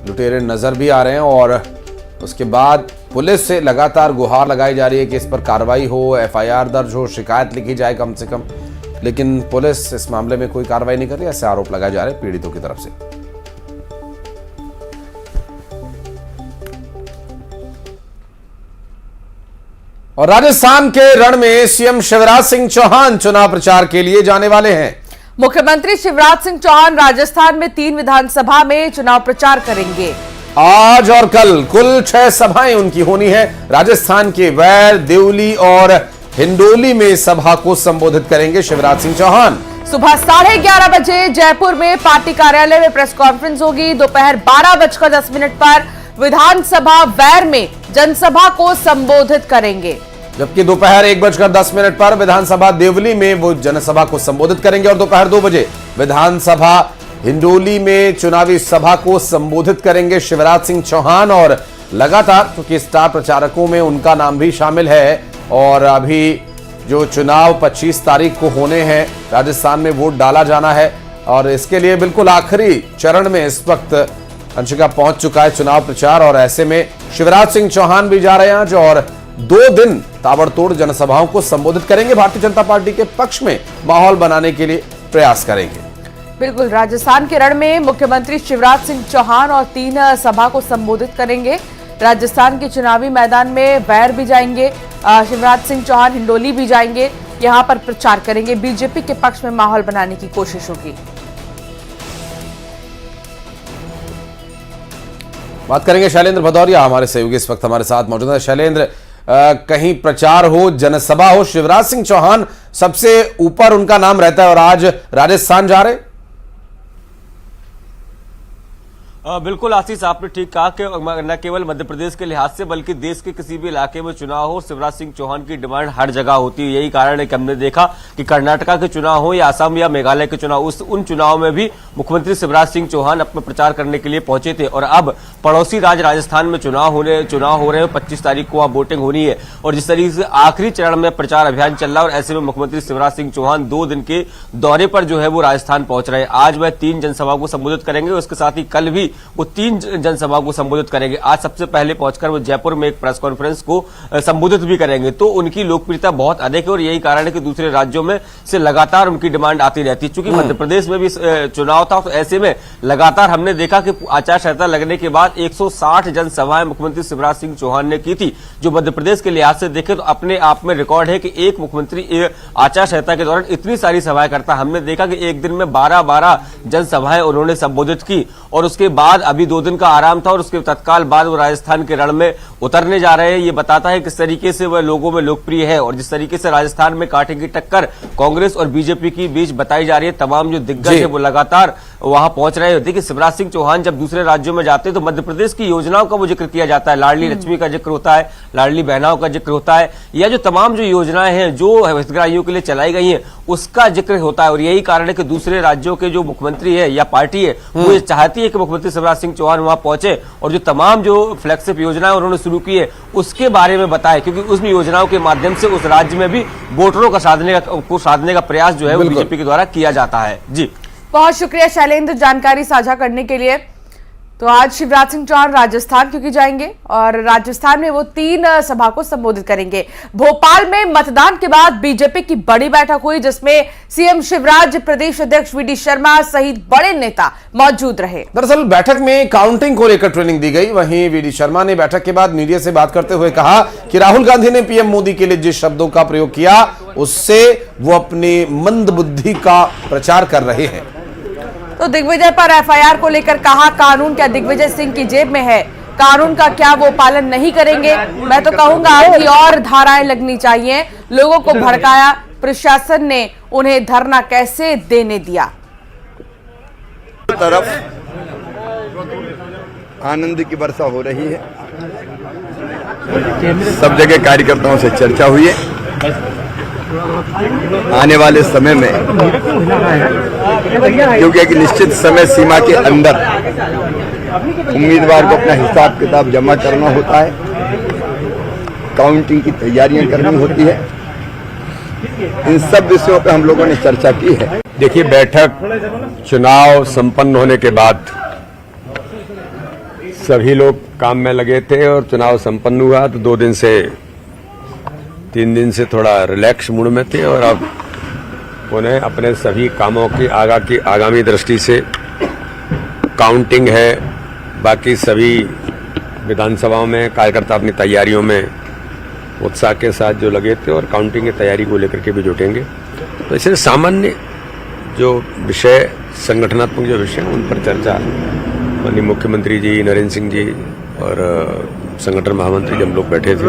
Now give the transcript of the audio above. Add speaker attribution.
Speaker 1: लुटेरे नजर भी आ रहे हैं और उसके बाद पुलिस से लगातार गुहार लगाई जा रही है कि इस पर कार्रवाई हो, एफआईआर दर्ज हो, शिकायत लिखी जाए कम से कम। लेकिन पुलिस इस मामले में कोई कार्रवाई नहीं कर रही, ऐसे आरोप लगाए जा रहे हैं पीड़ितों की तरफ से। और राजस्थान के रण में सीएम शिवराज सिंह चौहान चुनाव प्रचार के लिए जाने वाले हैं।
Speaker 2: मुख्यमंत्री शिवराज सिंह चौहान राजस्थान में 3 विधानसभा में चुनाव प्रचार करेंगे।
Speaker 1: आज और कल कुल 6 सभाएं उनकी होनी है। राजस्थान के वैर, देवली और हिंडोली में सभा को संबोधित करेंगे शिवराज सिंह चौहान।
Speaker 2: सुबह 11:30 बजे जयपुर में पार्टी कार्यालय में प्रेस कॉन्फ्रेंस होगी। दोपहर 12:10 पर विधानसभा वैर में जनसभा को संबोधित करेंगे,
Speaker 1: जबकि दोपहर 1:10 पर विधानसभा देवली में वो जनसभा को संबोधित करेंगे और दोपहर 2 बजे विधानसभा हिंडोली में चुनावी सभा को संबोधित करेंगे शिवराज सिंह चौहान। और लगातार क्योंकि स्टार प्रचारकों में उनका नाम भी शामिल है और अभी जो चुनाव 25 तारीख को होने हैं, राजस्थान में वोट डाला जाना है और इसके लिए बिल्कुल आखिरी चरण में इस वक्त अंशिका पहुंच चुका है चुनाव प्रचार। और ऐसे में शिवराज सिंह चौहान भी जा रहे हैं आज और 2 दिन ताबड़तोड़ जनसभाओं को संबोधित करेंगे। भारतीय जनता पार्टी के पक्ष में माहौल बनाने के लिए प्रयास करेंगे।
Speaker 2: बिल्कुल, राजस्थान के रण में मुख्यमंत्री शिवराज सिंह चौहान और 3 सभा को संबोधित करेंगे। राजस्थान के चुनावी मैदान में वैर भी जाएंगे, शिवराज सिंह चौहान हिंडोली भी जाएंगे, यहां पर प्रचार करेंगे। बीजेपी के पक्ष में माहौल बनाने की कोशिश होगी।
Speaker 1: बात करेंगे शैलेंद्र भदौरिया, हमारे सहयोगी इस वक्त हमारे साथ मौजूद है। शैलेंद्र, कहीं प्रचार हो, जनसभा हो, शिवराज सिंह चौहान सबसे ऊपर उनका नाम रहता है और आज राजस्थान जा रहे।
Speaker 3: बिल्कुल आशीष, आपने ठीक कहा कि न केवल मध्य प्रदेश के लिहाज से बल्कि देश के किसी भी इलाके में चुनाव हो, शिवराज सिंह चौहान की डिमांड हर जगह होती है। यही कारण है कि हमने देखा कि कर्नाटका के चुनाव हो या असम या मेघालय के चुनाव, उन चुनाव में भी मुख्यमंत्री शिवराज सिंह चौहान अपने प्रचार करने के लिए पहुंचे थे। और अब पड़ोसी राज्य राजस्थान में चुनाव हो रहे हैं, 25 तारीख को वहां वोटिंग होनी है और जिस तरीके से आखिरी चरण में प्रचार अभियान चल रहा है और ऐसे में मुख्यमंत्री शिवराज सिंह चौहान 2 दिन के दौरे पर जो है वो राजस्थान पहुंच रहे हैं। आज वह 3 जनसभा को संबोधित करेंगे, उसके साथ ही कल भी वो 3 जनसभा को संबोधित करेंगे। आज सबसे पहले पहुंचकर वो जयपुर में एक प्रेस कॉन्फ्रेंस को संबोधित भी करेंगे। तो उनकी लोकप्रियता बहुत अधिक है और यही कारण है कि दूसरे राज्यों में से लगातार उनकी डिमांड आती रहती है। चूंकि मध्य प्रदेश में भी चुनाव था तो ऐसे में लगातार हमने देखा कि आचार संहिता लगने के बाद 160 जनसभाएं मुख्यमंत्री शिवराज सिंह चौहान ने की थी, जो मध्य प्रदेश के लिहाज से देखे तो अपने आप में रिकॉर्ड है कि एक मुख्यमंत्री आचार संहिता के दौरान इतनी सारी सभाएं करता। हमने देखा कि एक दिन में 12 जनसभाएं उन्होंने संबोधित की और उसके बाद अभी 2 दिन का आराम था और उसके तत्काल बाद वो राजस्थान के रण में उतरने जा रहे हैं। ये बताता है किस तरीके से वह लोगों में लोकप्रिय है और जिस तरीके से राजस्थान में कांटे की टक्कर कांग्रेस और बीजेपी की बीच बताई जा रही है। तमाम जो दिग्गज है वो लगातार वहां पहुंच रहे हैं। देखिए, शिवराज सिंह चौहान जब दूसरे राज्यों में जाते हैं तो मध्य प्रदेश की योजनाओं का वो जिक्र किया जाता है। लाडली लक्ष्मी का जिक्र होता है, लाडली बहनाओं का जिक्र होता है, या जो तमाम जो योजनाएं हैं जो हितग्राहियों के लिए चलाई गई हैं उसका जिक्र होता है। और यही कारण है कि दूसरे राज्यों के जो मुख्यमंत्री है या पार्टी है वो ये चाहती है कि मुख्यमंत्री शिवराज सिंह चौहान वहां पहुंचे और जो तमाम जो फ्लैगशिप योजनाएं उन्होंने शुरू की है उसके बारे में बताए, क्योंकि उस योजनाओं के माध्यम से उस राज्य में भी वोटरों का साधने का प्रयास जो है वो बीजेपी के द्वारा किया जाता है। जी,
Speaker 2: बहुत शुक्रिया शैलेंद्र जानकारी साझा करने के लिए। तो आज शिवराज सिंह चौहान राजस्थान क्योंकि जाएंगे और राजस्थान में वो 3 सभा को संबोधित करेंगे। भोपाल में मतदान के बाद बीजेपी की बड़ी बैठक हुई जिसमें सीएम शिवराज, प्रदेश अध्यक्ष वीडी शर्मा सहित बड़े नेता मौजूद रहे।
Speaker 1: दरअसल बैठक में काउंटिंग को लेकर ट्रेनिंग दी गई। वहीं वीडी शर्मा ने बैठक के बाद मीडिया से बात करते हुए कहा कि राहुल गांधी ने पीएम मोदी के लिए जिस शब्दों का प्रयोग किया उससे वो अपनी मंद बुद्धि का प्रचार कर रहे हैं।
Speaker 2: तो दिग्विजय पर एफआईआर को लेकर कहा, कानून क्या दिग्विजय सिंह की जेब में है, कानून का क्या वो पालन नहीं करेंगे। मैं तो कहूंगा कि और धाराएं लगनी चाहिए। लोगों को भड़काया, प्रशासन ने उन्हें धरना कैसे देने दिया।
Speaker 4: तरफ आनंद की वर्षा हो रही है, सब जगह कार्यकर्ताओं से चर्चा हुई है। आने वाले समय में क्योंकि एक निश्चित समय सीमा के अंदर उम्मीदवार को अपना हिसाब किताब जमा करना होता है, काउंटिंग की तैयारियां करनी होती है, इन सब विषयों पर हम लोगों ने चर्चा की है।
Speaker 5: देखिए, बैठक चुनाव संपन्न होने के बाद सभी लोग काम में लगे थे और चुनाव संपन्न हुआ तो 3 दिन से थोड़ा रिलैक्स मूड में थे और अब उन्हें अपने सभी कामों की आगामी दृष्टि से काउंटिंग है, बाकी सभी विधानसभाओं में कार्यकर्ता अपनी तैयारियों में उत्साह के साथ जो लगे थे और काउंटिंग की तैयारी को लेकर के भी जुटेंगे। तो इसलिए सामान्य जो विषय, संगठनात्मक जो विषय उन पर चर्चा माननीय मुख्यमंत्री जी, नरेंद्र सिंह जी और संगठन महामंत्री जब लोग बैठे थे